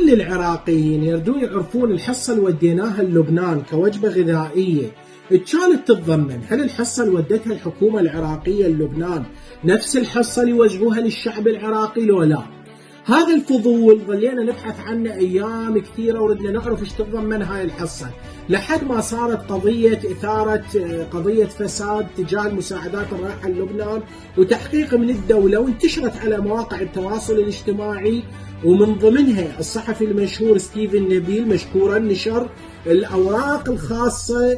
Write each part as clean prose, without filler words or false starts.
كل العراقيين يردون يعرفون الحصة اللي وديناها للبنان كوجبة غذائية كانت تتضمن، هل الحصة اللي ودتها الحكومة العراقية للبنان نفس الحصة اللي وزعوها للشعب العراقي لو لا؟ هذا الفضول ظلينا نبحث عنه أيام كثيرة وردنا نعرف ايش تتضمن هاي الحصة، لحد ما صارت إثارة قضية فساد تجاه المساعدات الرايحة للبنان وتحقيق من الدولة، وانتشرت على مواقع التواصل الاجتماعي، ومن ضمنها الصحفي المشهور ستيفن نبيل مشكورا نشر الأوراق الخاصة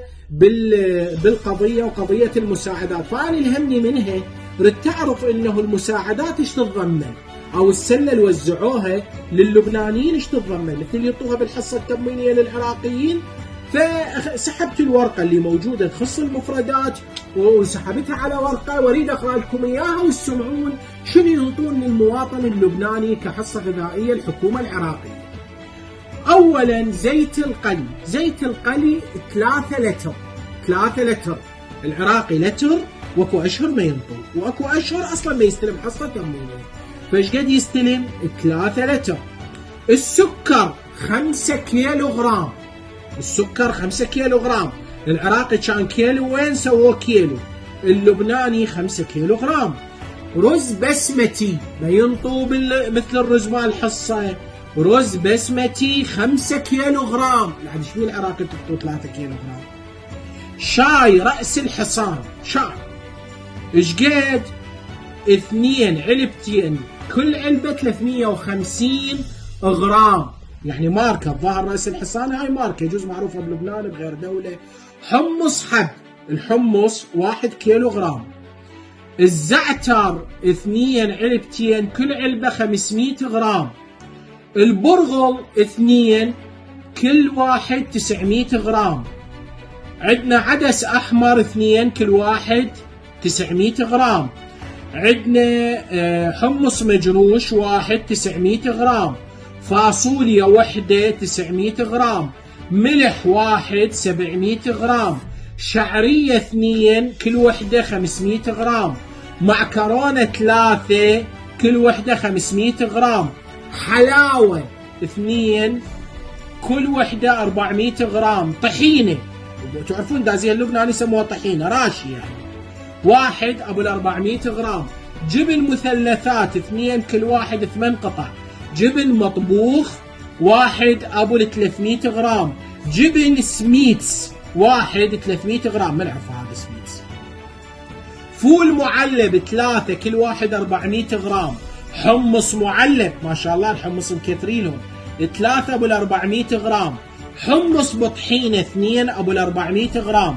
بالقضية وقضية المساعدات. فأنا يهمني منها رد تعرف انه المساعدات ايش تتضمن، او السله اللي وزعوها للبنانيين ايش تتضمن، مثل يعطوها بالحصه التموينيه للعراقيين. فسحبت الورقه اللي موجوده تخص المفردات وسحبتها على ورقه، واريد اقرا لكم اياها وتسمعون شنو ينطون للمواطن اللبناني كحصه غذائيه الحكومه العراقيه. اولا زيت القلي، زيت القلي 3 لتر، العراقي لتر، واكو اشهر ما ينطوا، واكو اشهر اصلا ما يستلم حصه تموينيه. فايش قد يستلم؟ 3 لتر. السكر 5 كيلوغرام، السكر 5 كيلوغرام، العراقي كان كيلو وين سووه كيلو، اللبناني 5 كيلوغرام. رز بسمتي ما ينطوا مثل الرز مال الحصه، رز بسمتي 5 كيلوغرام، يعني ايش بيه العراقي تحطوا 3 كيلوغرام. شاي رأس الحصان، شاي ايش قد؟ 2 علبتين، كل علبة 350 غرام، يعني ماركة الظاهر رأس الحصان، هاي ماركة يجوز معروفة بلبنان بغير دولة. حمص حب، الحمص 1 كيلوغرام. الزعتر 2 علبتين، كل علبة 500 غرام. البرغل 2، كل واحد 900 غرام. عندنا عدس أحمر 2، كل واحد 900 غرام. عندنا حمص مجروش 1 900 غرام. فاصوليا وحدة 900 غرام. ملح 1 700 غرام. شعرية 2، كل وحدة 500 غرام. معكرونة 3، كل وحدة 500 غرام. حلاوة 2، كل وحدة 400 غرام. طحينة، تعرفون دازيه اللبناني يسموها طحينة راشي، يعني 1 أبو 400 غرام. جبن مثلثات 2، كل واحد 8 قطع. جبن مطبوخ 1 أبو 300 غرام. جبن سميتس 1 300 غرام، ما نعرف هذا سميتس. فول معلب 3، كل واحد 400 غرام. حمص معلب ما شاء الله الحمص مكثرينهم 3 أبو 400 غرام. حمص بطحينة 2 أبو 400 غرام.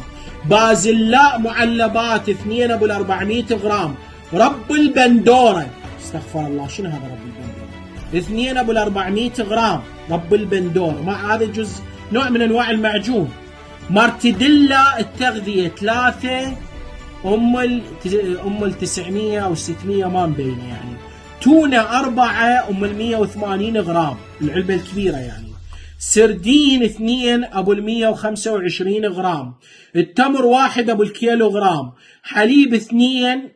بازلاء معلبات 2 أبو 400 غرام. رب البندورة، استغفر الله شنو هذا رب البندورة، 2 أبو 400 غرام. رب البندورة ما هذا جزء نوع من أنواع المعجون. مارتديلا التغذية 3، أم 900 أو 600 ما مبينة يعني. تونة 4، أم 180 غرام، العلبة الكبيرة يعني. سردين 2 أبو 125 غرام. التمر 1 أبو الكيلوغرام. حليب 2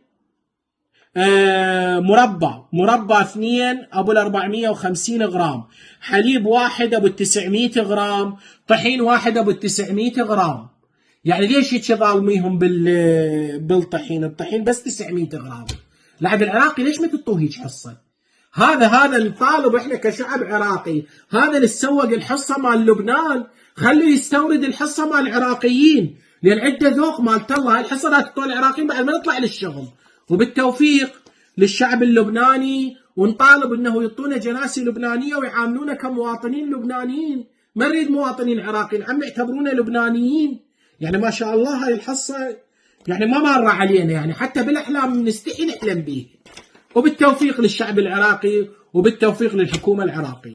مربى 2 أبو 450 غرام. حليب 1 أبو 900 غرام. طحين 1 أبو 900 غرام. يعني ليش هيك ظالميهم بالطحين؟ الطحين بس 900 غرام. لعب العراقي ليش ما تعطوه هيك حصة؟ هذا نطالب احنا كشعب عراقي، هذا اللي سوق الحصه مال لبنان، خلوا يستورد الحصه مال العراقيين، لان عنده ذوق مالت الله. الحصه لا تعطوها العراقيين بعد ما نطلع للشغل. وبالتوفيق للشعب اللبناني، ونطالب انه يعطونا جناسي لبنانيه ويعاملونا كمواطنين لبنانيين، ما نريد مواطنين عراقيين، عم يعتبرونا لبنانيين. يعني ما شاء الله هاي الحصه يعني ما مره علينا، يعني حتى بالاحلام نستحي نحلم بيه. وبالتوفيق للشعب العراقي، وبالتوفيق للحكومة العراقية.